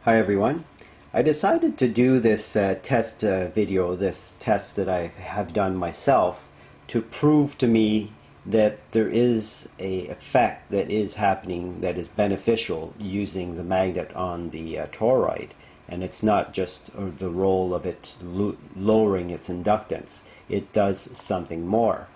Hi everyone. I decided to do this test video, this test that I have done myself, to prove to me that there is a effect that is happening that is beneficial using the magnet on the toroid, and it's not just the role of it lowering its inductance. It does something more.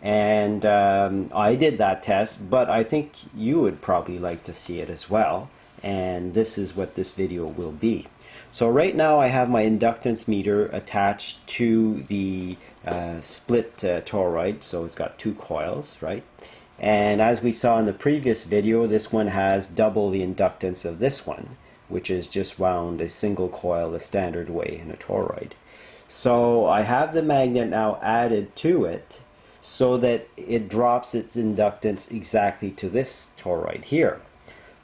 And I did that test, but I think you would probably like to see it as well. And this is what this video will be. So right now I have my inductance meter attached to the split toroid, so it's got two coils, right? And as we saw in the previous video, this one has double the inductance of this one, which is just wound a single coil the standard way in a toroid. So I have the magnet now added to it so that it drops its inductance exactly to this toroid here,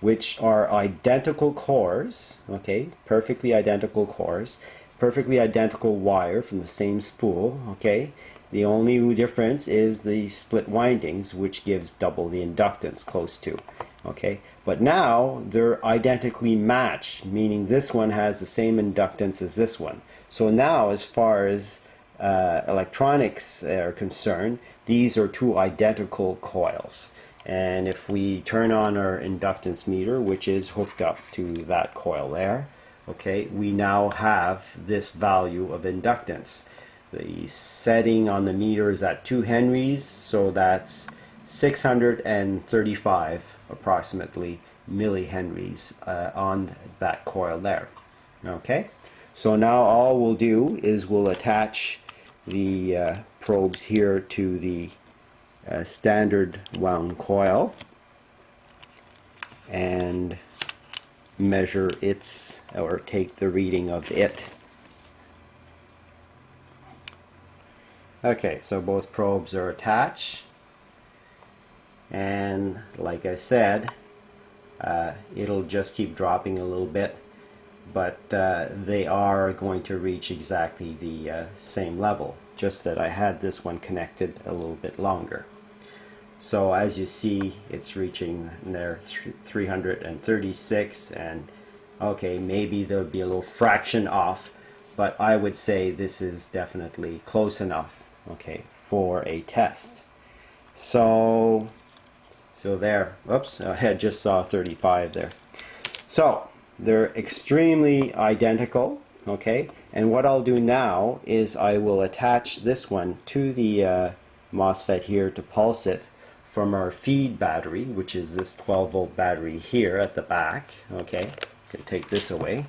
which are identical cores, okay, perfectly identical cores, perfectly identical wire from the same spool, okay. The only difference is the split windings, which gives double the inductance, close to, okay. But now they're identically matched, meaning this one has the same inductance as this one. So now, as far as electronics are concerned, these are two identical coils. And if we turn on our inductance meter, which is hooked up to that coil there, okay, we now have this value of inductance. The setting on the meter is at 2 henries, so that's 635 approximately millihenries on that coil there. Okay, so now all we'll do is we'll attach the probes here to the standard wound coil and measure its, or take the reading of it. Okay, so both probes are attached, and like I said, it'll just keep dropping a little bit, but they are going to reach exactly the same level, just that I had this one connected a little bit longer. So as you see, it's reaching there 336, and okay, maybe there'll be a little fraction off, but I would say this is definitely close enough, okay, for a test. So there, oops, I just saw 35 there. So they're extremely identical, okay, and what I'll do now is I will attach this one to the MOSFET here to pulse it from our feed battery, which is this 12-volt battery here at the back. Okay, can take this away,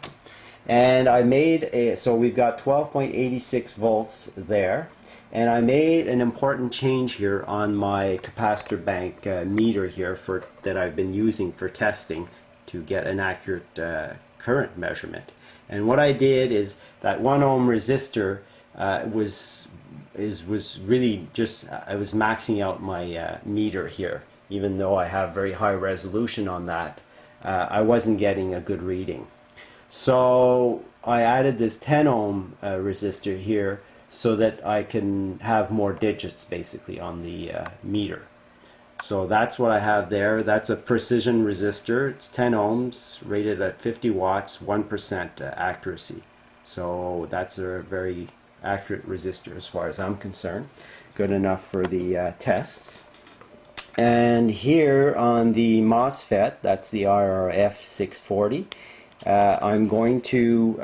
and I made a, so we've got 12.86 volts there, and I made an important change here on my capacitor bank meter here for that I've been using for testing to get an accurate current measurement. And what I did is that 1 ohm resistor was really just, I was maxing out my meter here. Even though I have very high resolution on that, I wasn't getting a good reading. So I added this 10 ohm resistor here so that I can have more digits basically on the meter. So that's what I have there. That's a precision resistor. It's 10 ohms, rated at 50 watts, 1% accuracy. So that's a very accurate resistor as far as I'm concerned. Good enough for the tests. And here on the MOSFET, that's the RRF 640, I'm going to,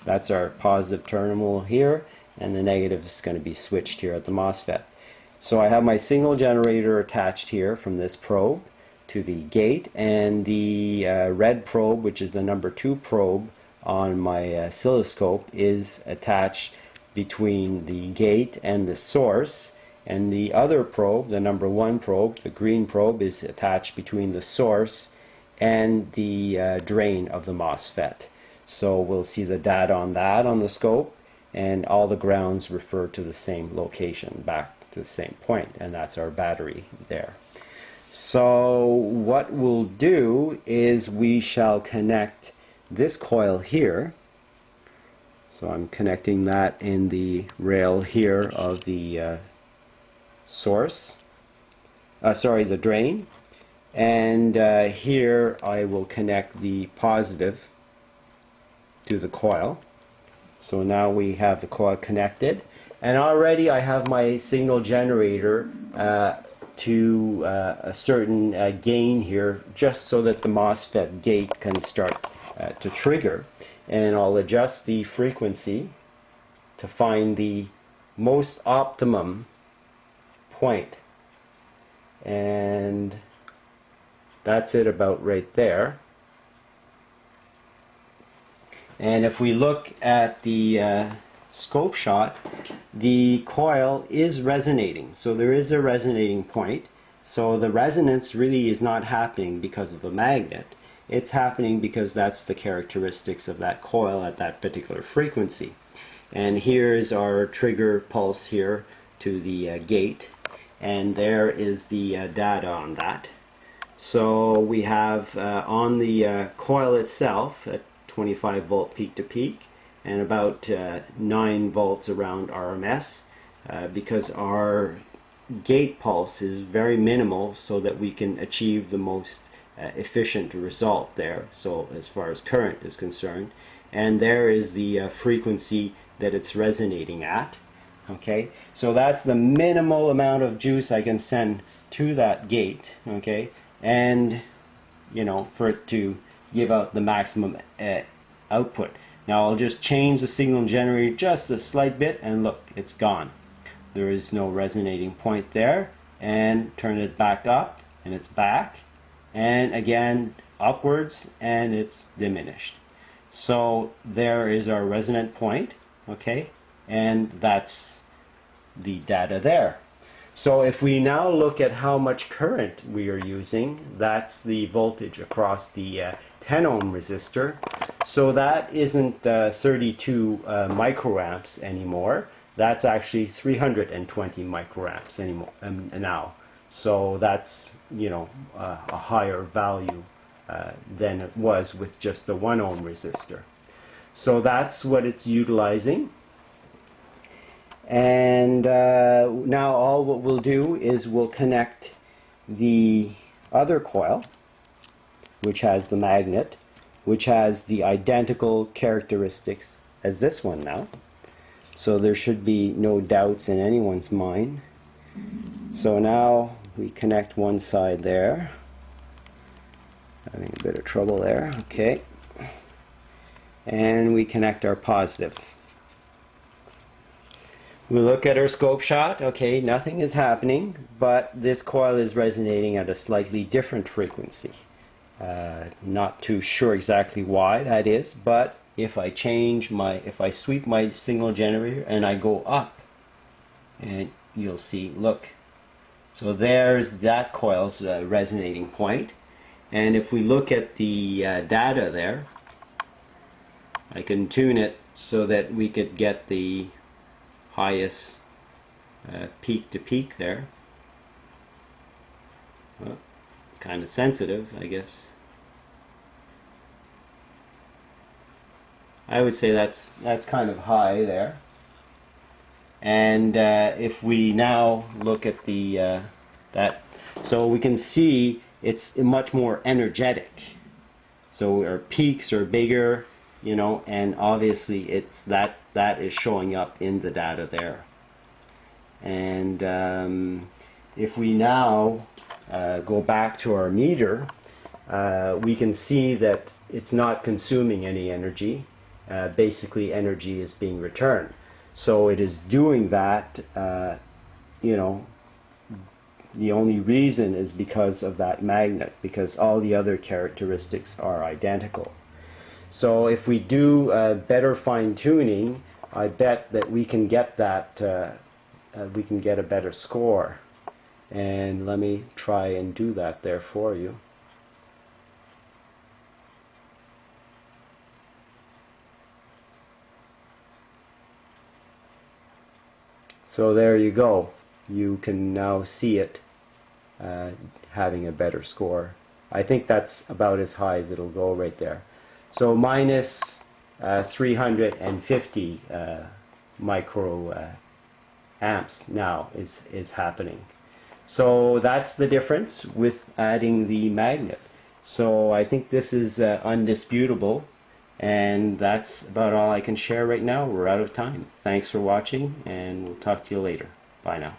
that's our positive terminal here, and the negative is going to be switched here at the MOSFET. So I have my signal generator attached here from this probe to the gate, and the red probe, which is the number 2 probe on my oscilloscope, is attached between the gate and the source, and the other probe, the number 1 probe, the green probe, is attached between the source and the drain of the MOSFET. So we'll see the data on that on the scope, and all the grounds refer to the same location, back to the same point, and that's our battery there. So what we'll do is we shall connect this coil here. So I'm connecting that in the rail here of the source, sorry, the drain, and here I will connect the positive to the coil. So now we have the coil connected, and already I have my signal generator to a certain gain here, just so that the MOSFET gate can start to trigger. And I'll adjust the frequency to find the most optimum point. And that's it about right there. And if we look at the scope shot, the coil is resonating. So there is a resonating point. So the resonance really is not happening because of the magnet. It's happening because that's the characteristics of that coil at that particular frequency. And here's our trigger pulse here to the gate. And there is the data on that. So we have on the coil itself, 25 volt peak to peak, and about 9 volts around RMS, because our gate pulse is very minimal, so that we can achieve the most efficient result there, so as far as current is concerned. And there is the frequency that it's resonating at. Okay, so that's the minimal amount of juice I can send to that gate, okay, and you know, for it to give out the maximum output. Now I'll just change the signal generator just a slight bit, and look, it's gone. There is no resonating point there. And turn it back up, and it's back, and again upwards, and it's diminished. So there is our resonant point, okay, and that's the data there. So if we now look at how much current we are using, that's the voltage across the 10 ohm resistor. So that isn't 32 microamps anymore. That's actually 320 microamps anymore now. So that's, you know, a higher value than it was with just the 1 ohm resistor. So that's what it's utilizing. And now all what we'll do is we'll connect the other coil, which has the magnet, which has the identical characteristics as this one now. So there should be no doubts in anyone's mind. So now we connect one side there. Having a bit of trouble there. Okay. And we connect our positive. We look at our scope shot. Okay, nothing is happening, but this coil is resonating at a slightly different frequency. Not too sure exactly why that is, but if I sweep my signal generator and I go up, and you'll see, look, so there's that coil's resonating point. And if we look at the data there, I can tune it so that we could get the highest peak to peak there. Well, it's kind of sensitive, I guess. I would say that's kind of high there. And if we now look at the so we can see it's much more energetic. So our peaks are bigger, you know, and obviously it's that is showing up in the data there. And if we now go back to our meter, we can see that it's not consuming any energy. Basically energy is being returned. So it is doing that, you know, the only reason is because of that magnet, because all the other characteristics are identical. So if we do better fine-tuning, I bet that we can get that, we can get a better score. And let me try and do that there for you. So there you go. You can now see it having a better score. I think that's about as high as it'll go right there. So minus 350 micro amps now is happening. So that's the difference with adding the magnet. So I think this is undisputable And that's about all I can share right now. We're out of time. Thanks for watching, and we'll talk to you later. Bye now.